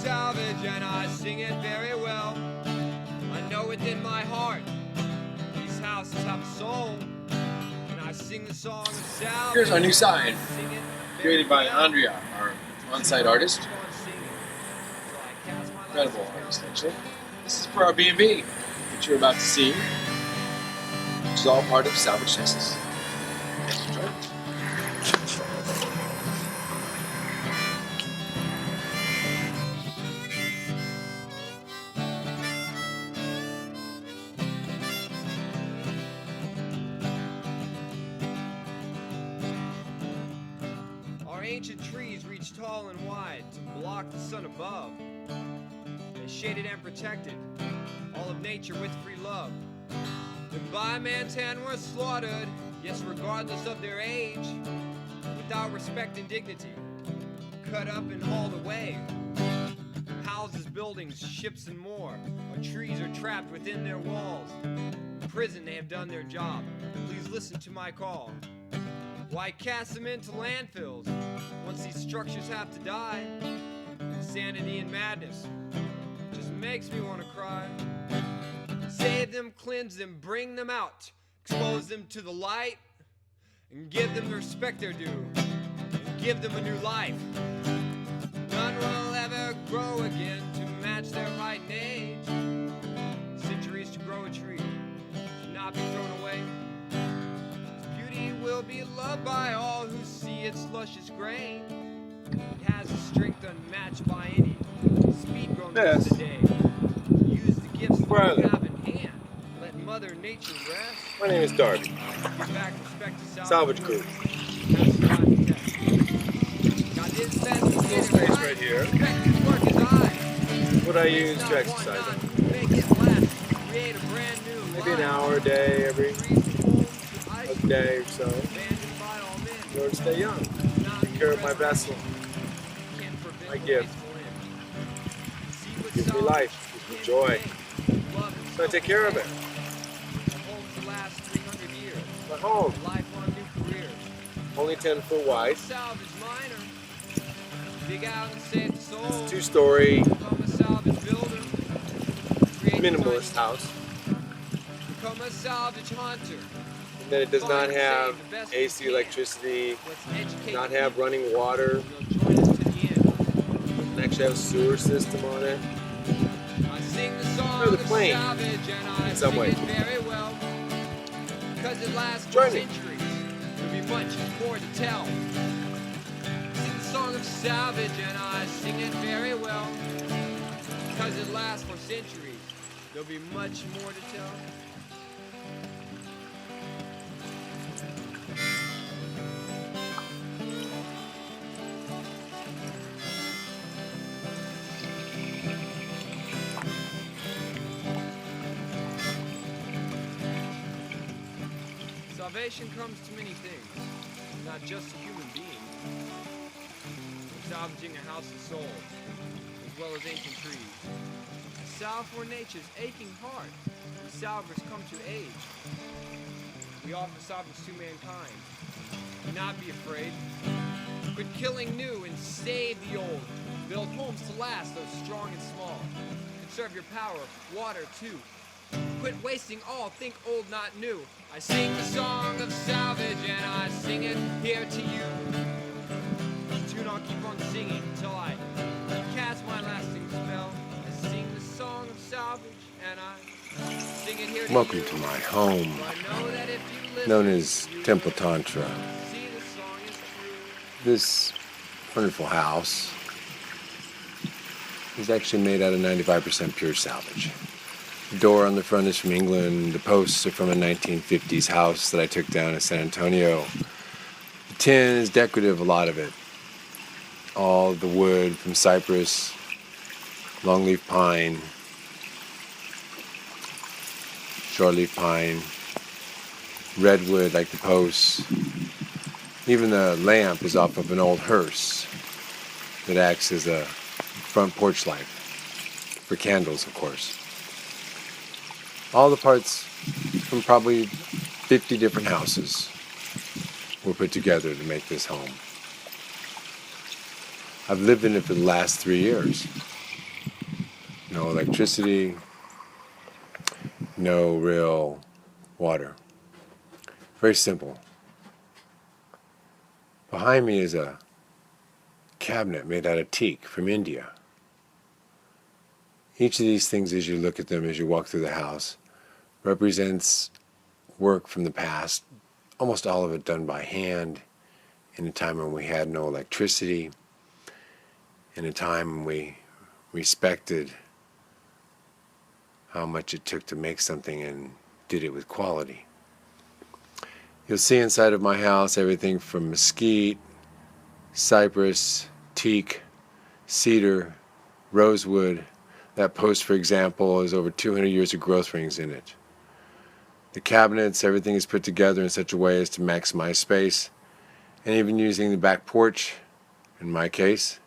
salvage and I sing it very well. I know within my heart these houses have a soul, and I sing the song of salvage. Here's our new sign, created by Andrea, our on-site artist. Incredible artist, actually. This is for our B&B that you're about to see, which is all part of Salvage Texas. Enjoy. Our ancient trees reach tall and wide to block the sun above. They shaded and protected all of nature with free love. And by man's hand were slaughtered, yes, regardless of their age, without respect and dignity, cut up and hauled away. Houses, buildings, ships, and more. Our trees are trapped within their walls. In prison, they have done their job. Please listen to my call. Why cast them into landfills once these structures have to die? Insanity and madness just makes me want to cry. Save them, cleanse them, bring them out, expose them to the light, and give them the respect they're due, and give them a new life. None will ever grow again to match their height and age. Centuries to grow a tree should not be thrown away. Will be loved by all who see its luscious grain. It has a strength unmatched by any. Speed grown Yes. today. Use the gifts that Where are you they? have in hand. Let Mother Nature rest. My name is Darby, Give back respect to SalvageGuru. That's the time to test. God did best to Little get space it right here. Respect his work as I. What I use Waste to not, exercise. want not, make it last. Create a brand new Maybe an life. hour a day, every A day or so, in order to stay young. Take care of my vessel, my gift. Gives me life, gives me joy. So I take care of it. My home, only 10 foot wide. It's a two-story minimalist house. Become a salvage hunter. And then it does not have AC electricity, not have running water. Doesn't actually have a sewer system on it. Or the plain, in some ways. Join me. There'll be much more to tell. Sing the song of salvage and I sing it very well. Because it lasts for centuries, there'll be much more to tell. Salvation comes to many things, not just a human being. We're salvaging a house of souls, as well as ancient trees. A salve for nature's aching heart, when salvers come to age. We offer salvage to mankind. Do not be afraid. Quit killing new and save the old. Build homes to last, those strong and small. Conserve your power, water too. Quit wasting all, think old, not new. I sing the song of salvage and I sing it here to you. This tune I'll keep on singing till I cast my lasting spell. I sing the song of salvage and I sing it here to Welcome you. to my home, For I know that if you listen, known as you Temple will Tantra. see the song is true. This wonderful house is actually made out of 95% pure salvage. The door on the front is from England. The posts are from a 1950s house that I took down in San Antonio. The tin is decorative, a lot of it. All the wood from cypress, longleaf pine, shortleaf pine, redwood like the posts. Even the lamp is off of an old hearse that acts as a front porch light for candles, of course. All the parts from probably 50 different houses were put together to make this home. I've lived in it for the last 3 years. no electricity, no real water. Very simple. Behind me is a cabinet made out of teak from India. Each of these things, as you look at them as you walk through the house, represents work from the past, almost all of it done by hand, in a time when we had no electricity, in a time when we respected how much it took to make something and did it with quality. You'll see inside of my house everything from mesquite, cypress, teak, cedar, rosewood. That post, for example, has over 200 years of growth rings in it. The cabinets, everything is put together in such a way as to maximize space, and even using the back porch, in my case,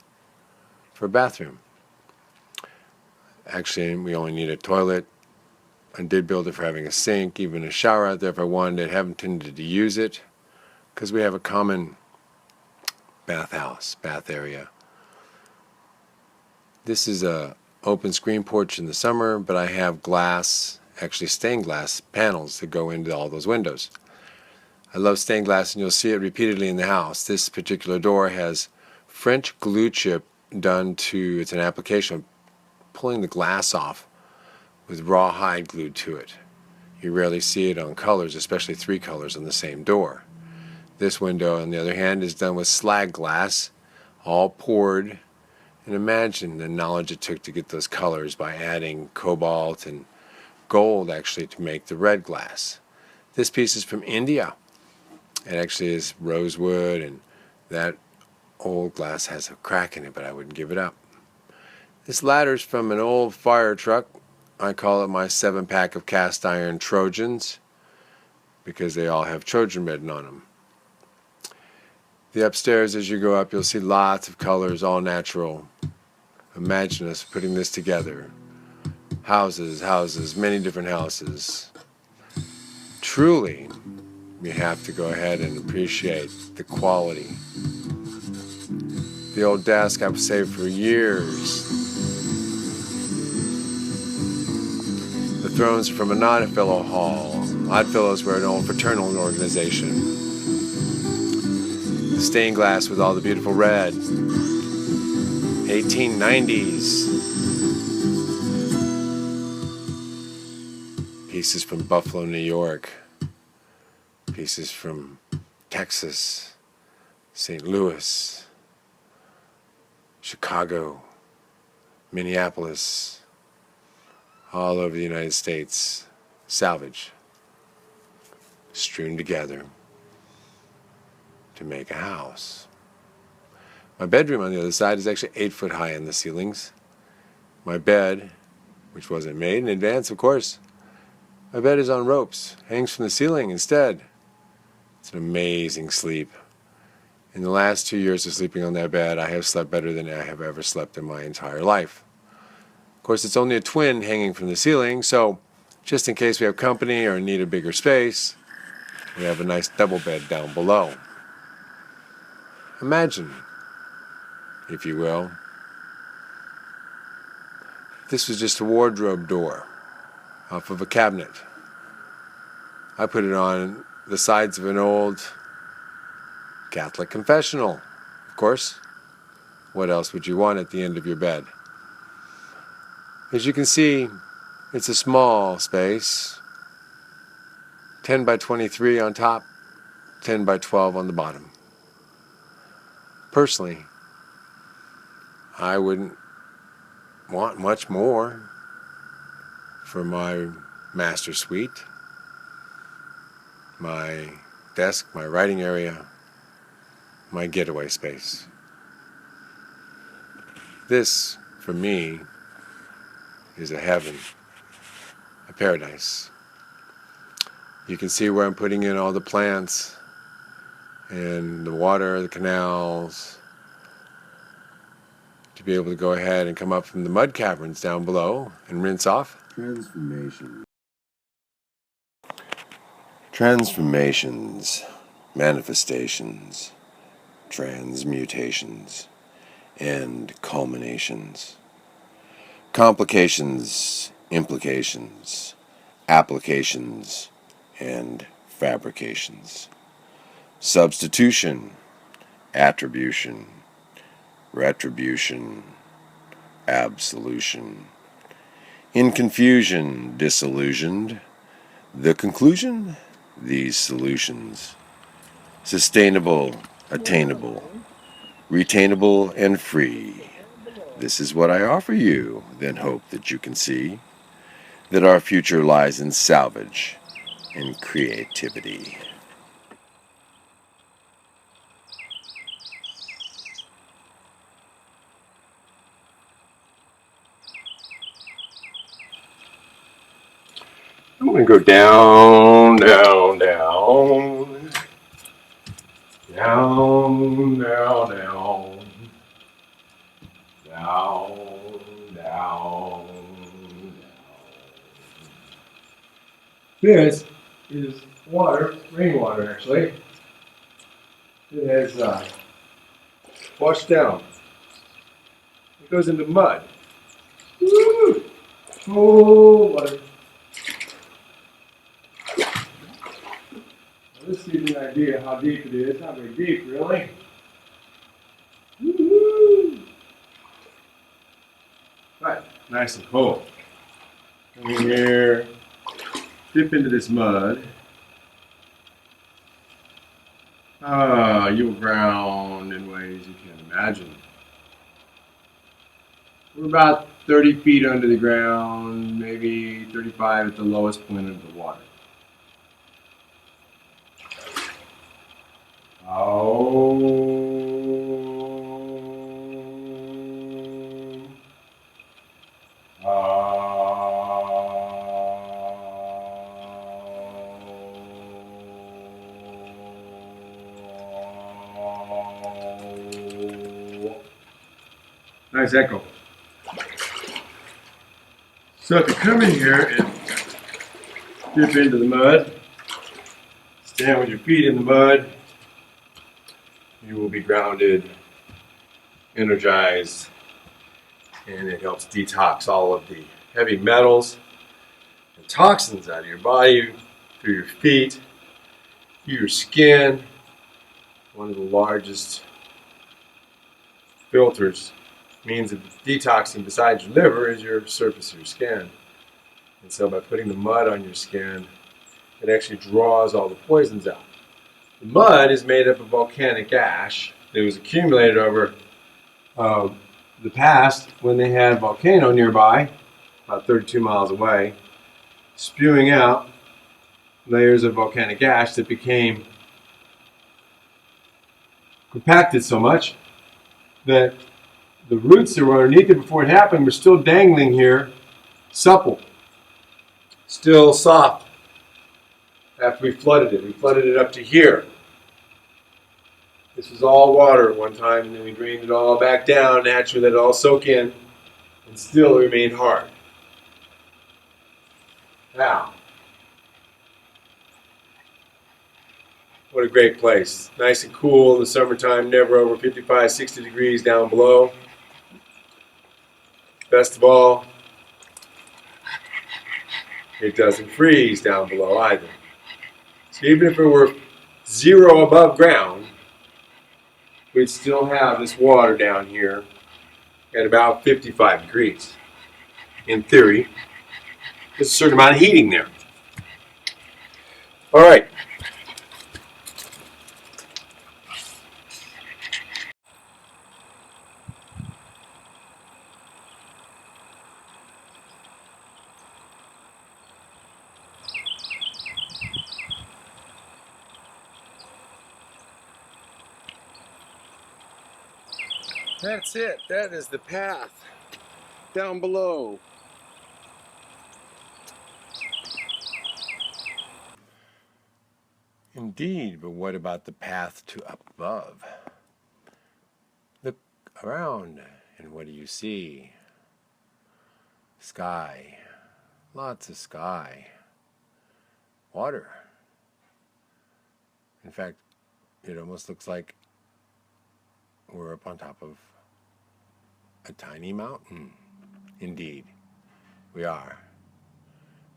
for a bathroom. Actually, we only need a toilet. I did build it for having a sink, even a shower out there if I wanted it. Haven't tended to use it because we have a common bath area. This is a open screen porch in the summer, but I have glass, actually stained glass panels that go into all those windows. I love stained glass, and you'll see it repeatedly in the house. This particular door has French glue chip done to, it's an application of pulling the glass off with rawhide glued to it. You rarely see it on colors, especially 3 colors on the same door. This window, on the other hand, is done with slag glass, all poured. And imagine the knowledge it took to get those colors by adding cobalt and gold, actually, to make the red glass. This piece is from India. It actually is rosewood, and that old glass has a crack in it, but I wouldn't give it up. This ladder's from an old fire truck. I call it my 7-pack of cast iron Trojans because they all have Trojan written on them. The upstairs, as you go up, you'll see lots of colors, all natural. Imagine us putting this together. Houses, many different houses. Truly, you have to go ahead and appreciate the quality. The old desk I've saved for years. The thrones are from an Oddfellow Hall. Oddfellows were an old fraternal organization. The stained glass with all the beautiful red. 1890s. Pieces from Buffalo, New York. Pieces from Texas, St. Louis, Chicago, Minneapolis, all over the United States. Salvage. Strewn together to make a house. My bedroom on the other side is actually 8 foot high in the ceilings. My bed, which wasn't made in advance, of course, my bed is on ropes, hangs from the ceiling instead. It's an amazing sleep. In the last 2 years of sleeping on that bed, I have slept better than I have ever slept in my entire life. Of course, it's only a twin hanging from the ceiling, so just in case we have company or need a bigger space, we have a nice double bed down below. Imagine, if you will, this was just a wardrobe door off of a cabinet. I put it on the sides of an old Catholic confessional. Of course, what else would you want at the end of your bed? As you can see, it's a small space. 10 by 23 on top, 10 by 12 on the bottom. Personally, I wouldn't want much more for my master suite, my desk, my writing area, my getaway space. This, for me, is a heaven, a paradise. You can see where I'm putting in all the plants and the water, the canals, to be able to go ahead and come up from the mud caverns down below and rinse off. Transformations, manifestations, transmutations, and culminations. Complications, implications, applications, and fabrications. Substitution, attribution, retribution, absolution. In confusion, disillusioned. The conclusion? These solutions. Sustainable, attainable, retainable, and free. This is what I offer you, then hope that you can see that our future lies in salvage and creativity. I'm going to go down, down, down, down, down, down, down, down. This is water, rainwater actually. It has washed down. It goes into mud. Woo! Oh, water. This gives you an idea how deep it is. Not very deep, really. Woo-hoo! Right, nice and cold. Come in here, dip into this mud. You'll drown in ways you can't imagine. We're about 30 feet under the ground, maybe 35 at the lowest point of the water. Nice echo. So if you come in here and dip into the mud, stand with your feet in the mud, you will be grounded, energized, and it helps detox all of the heavy metals and toxins out of your body, through your feet, through your skin. One of the largest filters, means of detoxing besides your liver, is your surface of your skin. And so by putting the mud on your skin, it actually draws all the poisons out. The mud is made up of volcanic ash that was accumulated over the past when they had a volcano nearby, about 32 miles away, spewing out layers of volcanic ash that became compacted so much that the roots that were underneath it before it happened were still dangling here, supple, still soft. After we flooded it up to here. This was all water at one time, and then we drained it all back down naturally, let it all soak in, and still it remained hard. Now, what a great place. Nice and cool in the summertime, never over 55, 60 degrees down below. Best of all, it doesn't freeze down below either. So even if it were 0 above ground, we'd still have this water down here at about 55 degrees. In theory, there's a certain amount of heating there. All right. That's it. That is the path down below. Indeed, but what about the path to above? Look around, and what do you see? Sky. Lots of sky. Water. In fact, it almost looks like we're up on top of a tiny mountain. Indeed, we are.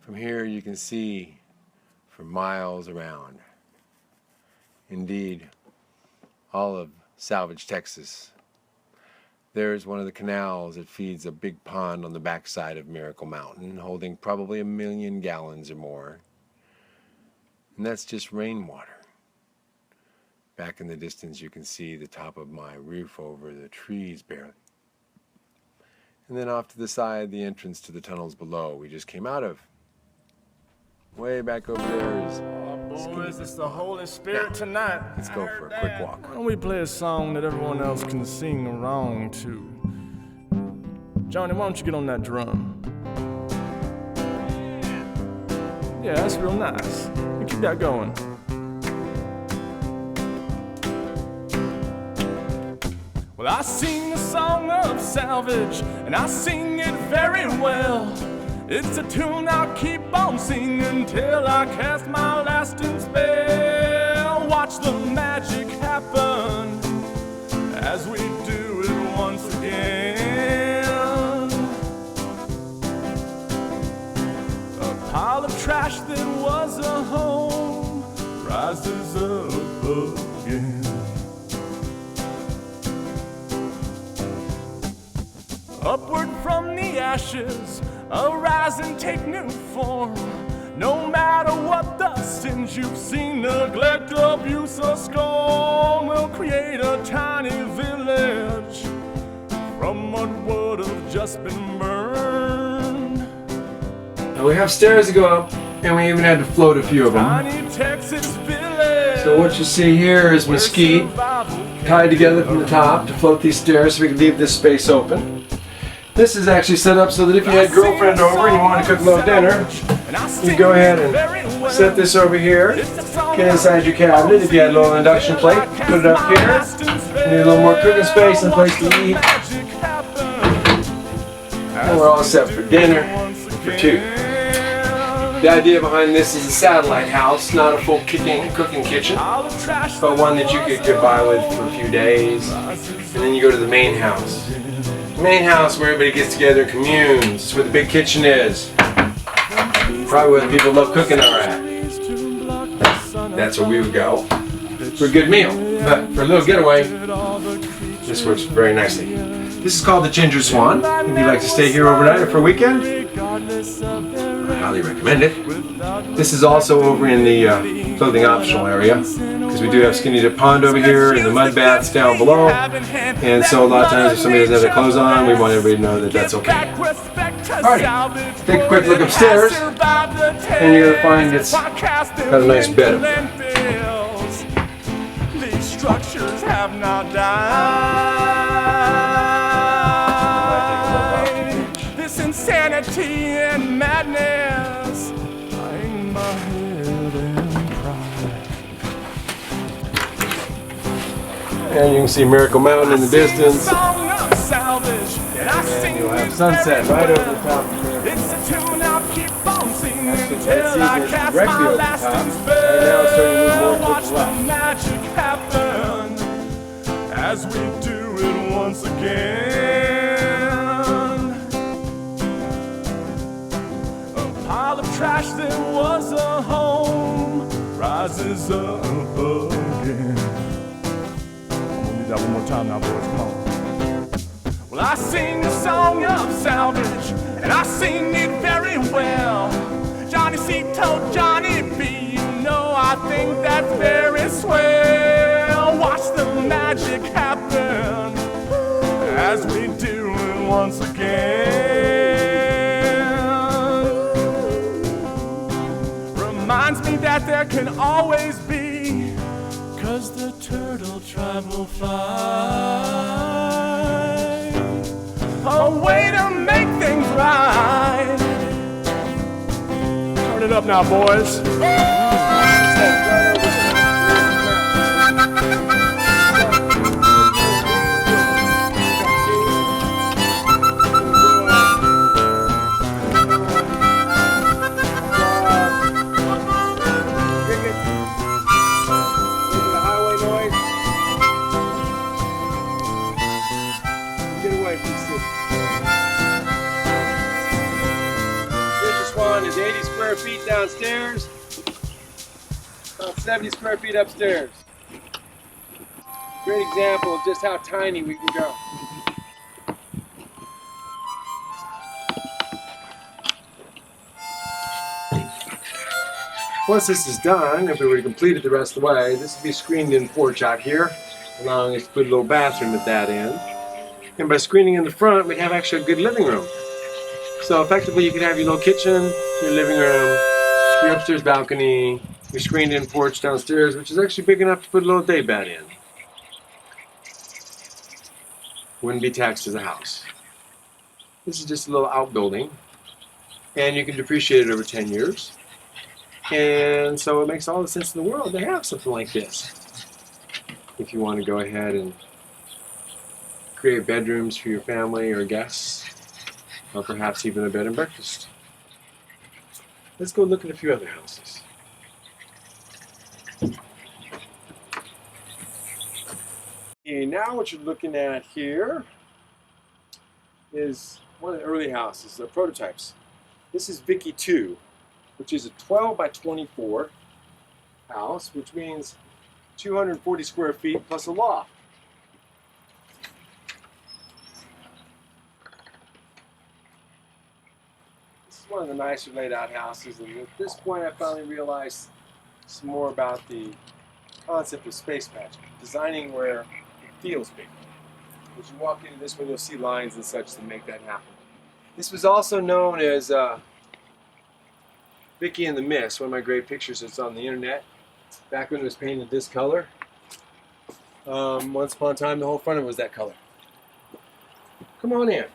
From here you can see for miles around. Indeed, all of Salvage, Texas. There's one of the canals that feeds a big pond on the backside of Miracle Mountain, holding probably 1 million gallons or more. And that's just rainwater. Back in the distance you can see the top of my roof over the trees barely. And then off to the side, the entrance to the tunnels below we just came out of. Way back over there is... Boys, it's the Holy Spirit tonight. Let's go for a quick walk. Why don't we play a song that everyone else can sing along to? Johnny, why don't you get on that drum? Yeah, that's real nice. You keep that going. Well, I sing the song of salvage, and I sing it very well. It's a tune I'll keep on singing till I cast my lasting spell. Watch the magic happen as we do it once again. A pile of trash that was a home rises up again. Upward from the ashes, arise and take new form. No matter what the sins you've seen, neglect, abuse, or scorn, will create a tiny village from what would have just been burned. Now we have stairs to go up, and we even had to float a few of them. Tiny Texas village. So what you see here is mesquite tied together from the top to float these stairs so we can leave this space open. This is actually set up so that if you had a girlfriend over and you want to cook a little dinner, you go ahead and set this over here, get inside your cabinet. If you had a little induction plate, put it up here. You need a little more cooking space and a place to eat. And we're all set for dinner for two. The idea behind this is a satellite house, not a full cooking kitchen, but one that you could get by with for a few days. And then you go to the main house. Main house where everybody gets together and communes. It's where the big kitchen is. Probably where the people love cooking are at. That's where we would go for a good meal. But for a little getaway, this works very nicely. This is called the Ginger Swan. If you'd like to stay here overnight or for a weekend, I highly recommend it. This is also over in the clothing optional area, because we do have Skinny Dip Pond over here and the mud baths down below. And so a lot of times if somebody doesn't have their clothes on, we want everybody to know that that's okay. Alright, take a quick look upstairs, and you're going to find it's got a nice bed up there. These structures have not died. This insanity and madness, I hang my head in pride. And you can see Miracle Mountain in the distance. And you'll have sunset right over the top of there. It's a tune I'll keep on singing That's till I cast my lasting spell. Watch the magic happen as we do it once again. A pile of trash that was a home rises up again. I'm gonna do that one more time now, boys. Come on. Well, I sing the song of salvage, and I sing it very well. Johnny C told Johnny B, you know I think that's very swell. Watch the magic happen as we do it once again. Reminds me that there can always be, 'cause the turtle tribe will fly. A way to make things right. Turn it up now, boys. square feet downstairs, about 70 square feet upstairs. Great example of just how tiny we can go. Once this is done, if we were to complete it the rest of the way, this would be a screened-in porch out here, allowing us to put a little bathroom at that end. And by screening in the front, we have actually a good living room. So effectively, you could have your little kitchen, your living room, your upstairs balcony, your screened-in porch downstairs, which is actually big enough to put a little day bed in. Wouldn't be taxed as a house. This is just a little outbuilding, and you can depreciate it over 10 years. And so it makes all the sense in the world to have something like this. If you want to go ahead and create bedrooms for your family or guests, or perhaps even a bed and breakfast. Let's go look at a few other houses. Okay, now what you're looking at here is one of the early houses, the prototypes. This is Vicky 2, which is a 12 by 24 house, which means 240 square feet plus a loft. This is one of the nicer laid out houses, and at this point I finally realized some more about the concept of space magic, designing where it feels big. As you walk into this one, you'll see lines and such that make that happen. This was also known as Vicky and the Mist, one of my great pictures that's on the internet, back when it was painted this color. Once upon a time, the whole front of it was that color. Come on in.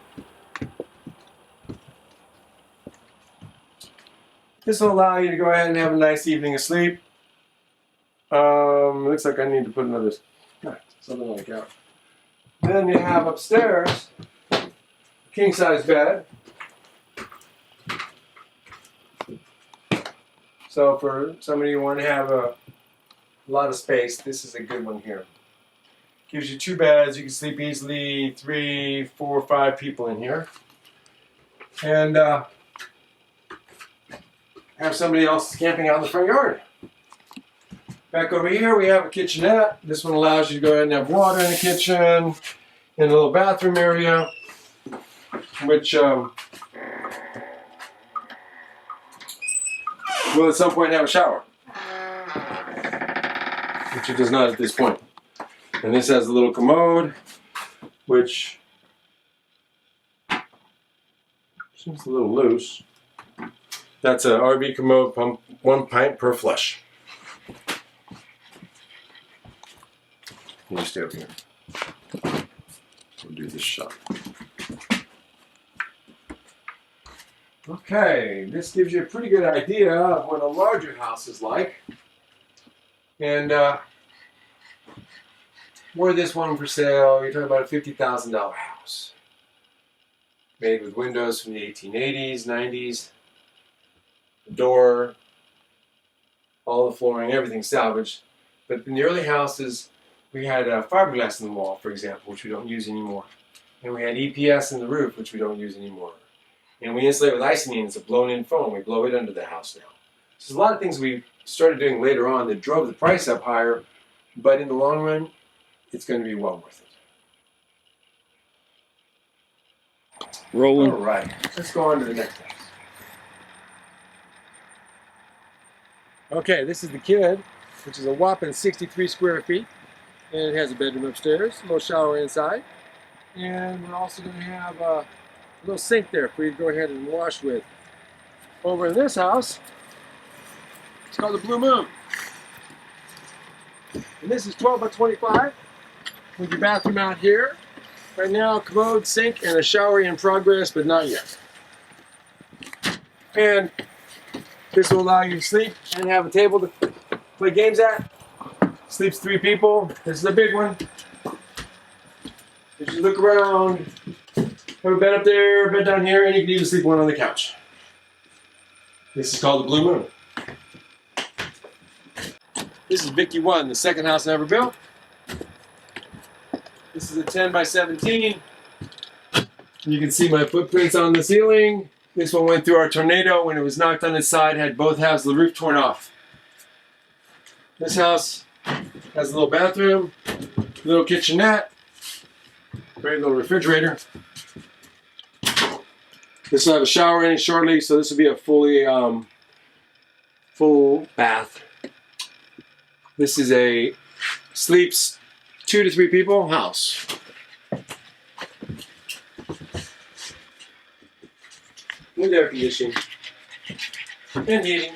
This will allow you to go ahead and have a nice evening of sleep. Looks like I need to put another, something like that. Then you have upstairs, a king-size bed. So for somebody who want to have a lot of space, this is a good one here. Gives you 2 beds. You can sleep easily 3, 4, 5 people in here. And have somebody else camping out in the front yard. Back over here we have a kitchenette. This one allows you to go ahead and have water in the kitchen, in a little bathroom area, which will at some point have a shower, which it does not at this point. And this has a little commode, which seems a little loose. That's an RV commode, pump 1 pint per flush. You stay over here. We'll do this shot. Okay, this gives you a pretty good idea of what a larger house is like. And were this one for sale, you're talking about a $50,000 house. Made with windows from the 1880s, 90s. The door, all the flooring, everything salvaged. But in the early houses, we had fiberglass in the wall, for example, which we don't use anymore. And we had EPS in the roof, which we don't use anymore. And we insulate with isomines, a blown-in foam. We blow it under the house now. So there's a lot of things we started doing later on that drove the price up higher, but in the long run, it's going to be well worth it. Rolling. All right, let's go on to the next house. Okay, this is the Kid, which is a whopping 63 square feet. And it has a bedroom upstairs, a little shower inside. And we're also going to have a little sink there for you to go ahead and wash with. Over in this house, it's called the Blue Moon. And this is 12 by 25 with your bathroom out here. Right now, a commode, sink, and a shower in progress, but not yet. And this will allow you to sleep and have a table to play games at. Sleeps 3 people. This is a big one. As you look around, have a bed up there, bed down here, and you can even sleep one on the couch. This is called the Blue Moon. This is Vicky 1, the second house I ever built. This is a 10 by 17. You can see my footprints on the ceiling. This one went through our tornado when it was knocked on its side, had both halves of the roof torn off. This house has a little bathroom, little kitchenette, great little refrigerator. This will have a shower in it shortly, so this will be a fully full bath. This is a sleeps 2 to 3 people house. With air conditioning and heating.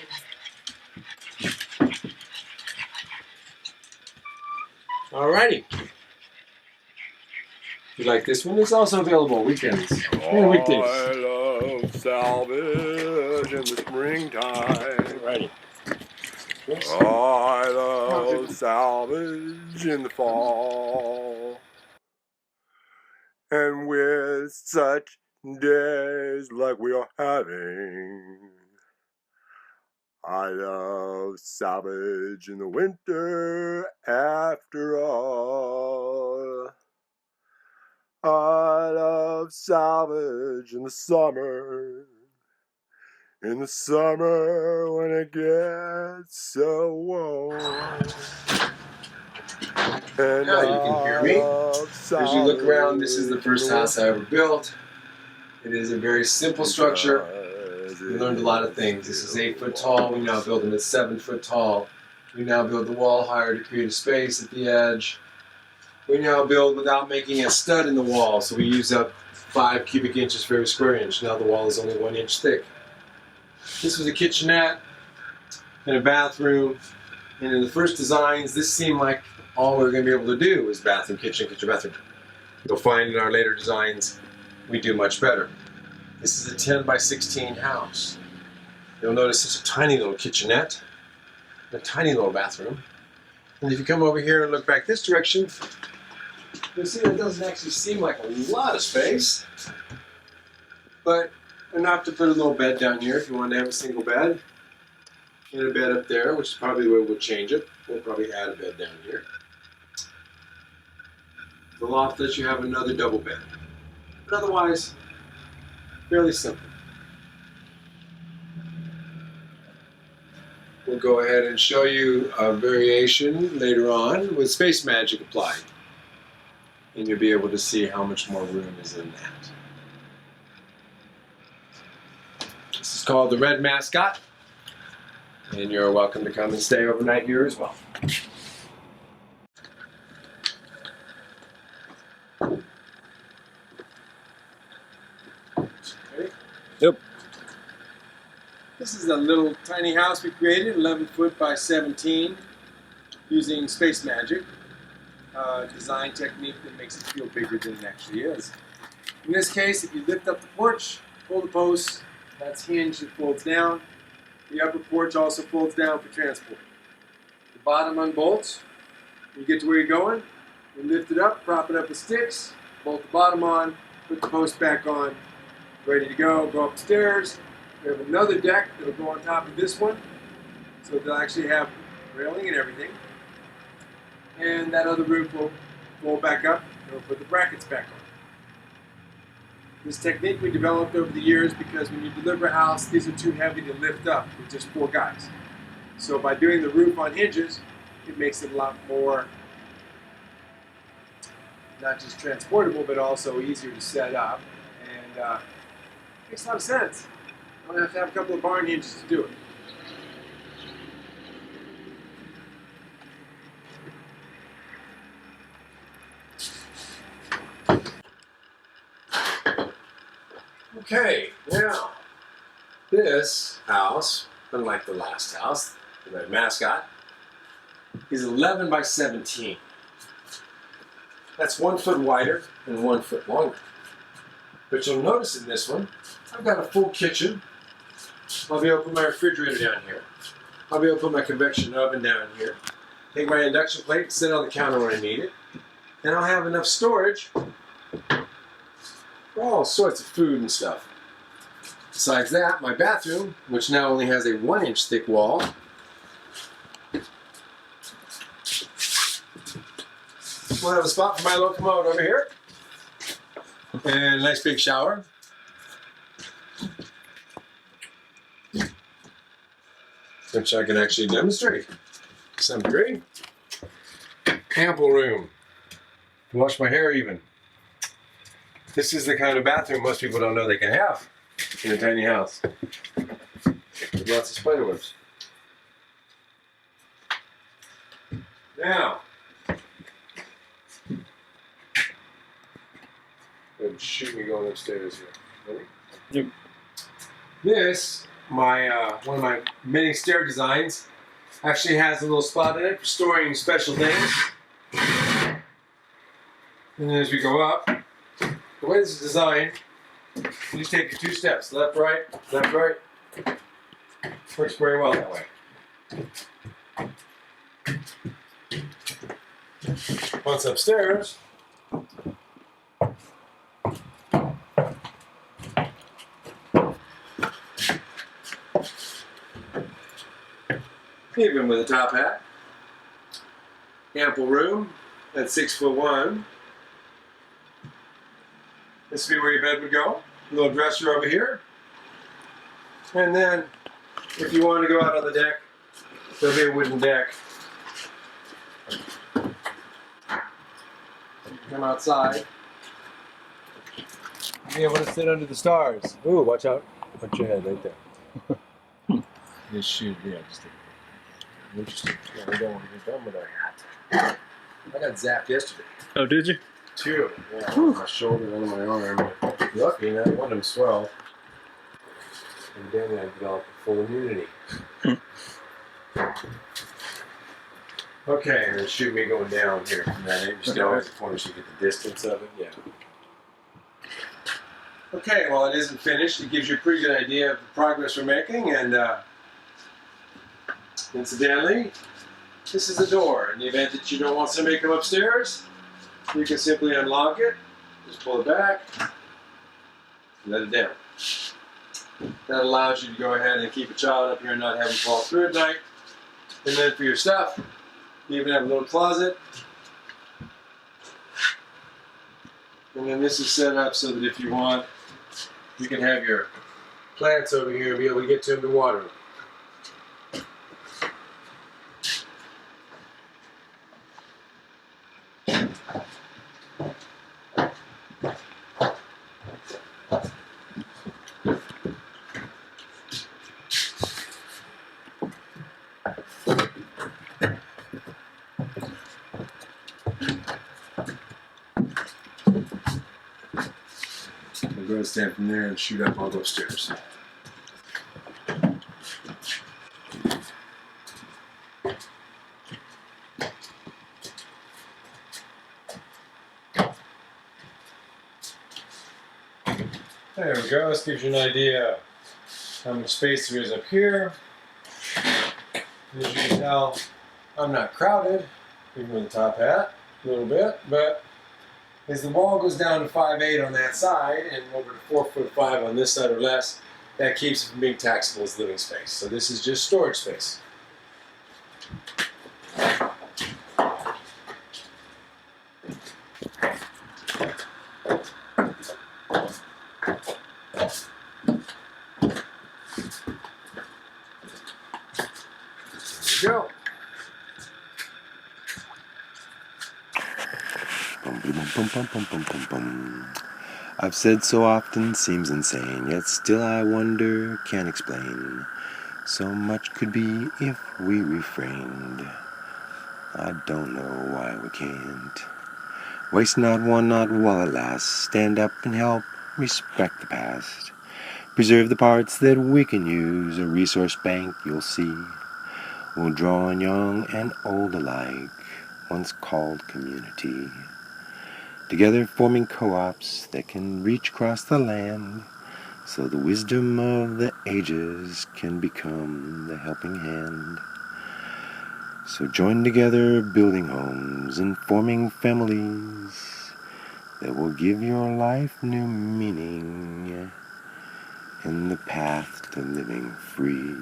Alrighty. If you like this one, it's also available weekends and weekdays. I love salvage in the springtime. Alrighty. I love salvage in the fall. And with such days like we are having, I love salvage in the winter after all. I love salvage in the summer. In the summer when it gets so warm. And Now you can hear me. As you look around, this is the first house I ever built. It is a very simple structure. We learned a lot of things. This is 8 foot tall. We now build them at 7 foot tall. We now build the wall higher to create a space at the edge. We now build without making a stud in the wall, so we use up 5 cubic inches for every square inch. Now the wall is only 1 inch thick. This was a kitchenette and a bathroom, and in the first designs, this seemed like all we were going to be able to do was bathroom, kitchen, bathroom. You'll find in our later designs, we do much better. This is a 10 by 16 house. You'll notice it's a tiny little kitchenette, a tiny little bathroom. And if you come over here and look back this direction, you'll see that it doesn't actually seem like a lot of space, but enough to put a little bed down here if you want to have a single bed. And a bed up there, which is probably the way we'll change it. We'll probably add a bed down here. The loft lets you have another double bed. But otherwise, fairly simple. We'll go ahead and show you a variation later on with Space Magic applied. And you'll be able to see how much more room is in that. This is called the Red Mascot. And you're welcome to come and stay overnight here as well. Okay. Yep. This is a little tiny house we created, 11 foot by 17, using Space Magic, design technique that makes it feel bigger than it actually is. In this case, if you lift up the porch, pull the post, that's hinged, it folds down. The upper porch also folds down for transport. The bottom unbolts. When you get to where you're going, you lift it up, prop it up with sticks, bolt the bottom on, put the post back on, ready to go upstairs. We have another deck that will go on top of this one, so they'll actually have railing and everything. And that other roof will fold back up, and we'll put the brackets back on. This technique we developed over the years because when you deliver a house, these are too heavy to lift up with just 4 guys. So by doing the roof on hinges, it makes it a lot more, not just transportable, but also easier to set up. And makes a lot of sense. I'm going to have a couple of barn hinges to do it. Okay, now, this house, unlike the last house, the Red Mascot, is 11 by 17. That's 1 foot wider and 1 foot longer. But you'll notice in this one, I've got a full kitchen. I'll be able to put my refrigerator down here. I'll be able to put my convection oven down here. Take my induction plate and sit on the counter when I need it. And I'll have enough storage for all sorts of food and stuff. Besides that, my bathroom, which now only has a 1 inch thick wall, we'll have a spot for my little commode over here. And a nice big shower. which I can actually demonstrate to some degree. Ample room to wash my hair even. This is the kind of bathroom most people don't know they can have in a tiny house. With lots of spider webs. Now, shoot me going upstairs here. Ready? Yep. This, one of my many stair designs, actually has a little spot in it for storing special things. And then as we go up, the way this is designed, you just take your 2 steps, left, right, left, right. Works very well that way. Once upstairs, even with a top hat, ample room at 6'1". This would be where your bed would go. A little dresser over here. And then, if you want to go out on the deck, there'll be a wooden deck. Come outside. Be able to sit under the stars. Ooh, watch out. Watch your head right there. Just shoot, yeah, just interesting. Yeah, we don't want to get done with that. I got zapped yesterday. Oh, did you? 2. Yeah, one on my shoulder, one on my arm. Lucky, not one of them swelled. And then I developed full immunity. Okay, and then shoot me going down here from that edge down the corner so you get the distance of it. Yeah. Okay, well, it isn't finished. It gives you a pretty good idea of the progress we're making, and incidentally, this is the door. In the event that you don't want somebody to come upstairs, you can simply unlock it, just pull it back, and let it down. That allows you to go ahead and keep a child up here and not have them fall through at night. And then for your stuff, you even have a little closet. And then this is set up so that if you want, you can have your plants over here and be able to get to them to water them. Go to stand from there and shoot up all those stairs. There we go. This gives you an idea how much space there is up here. As you can tell, I'm not crowded, even with the top hat, a little bit, but as the wall goes down to 5'8" on that side and over to 4'5" on this side or less, that keeps it from being taxable as living space. So this is just storage space. There we go. I've said so often, seems insane, yet still I wonder, can't explain. So much could be if we refrained. I don't know why we can't. Waste not, one not, while it lasts. Stand up and help, respect the past. Preserve the parts that we can use. A resource bank, you'll see, will draw on young and old alike, once called community. Together forming co-ops that can reach across the land, so the wisdom of the ages can become the helping hand. So join together building homes and forming families that will give your life new meaning in the path to living free.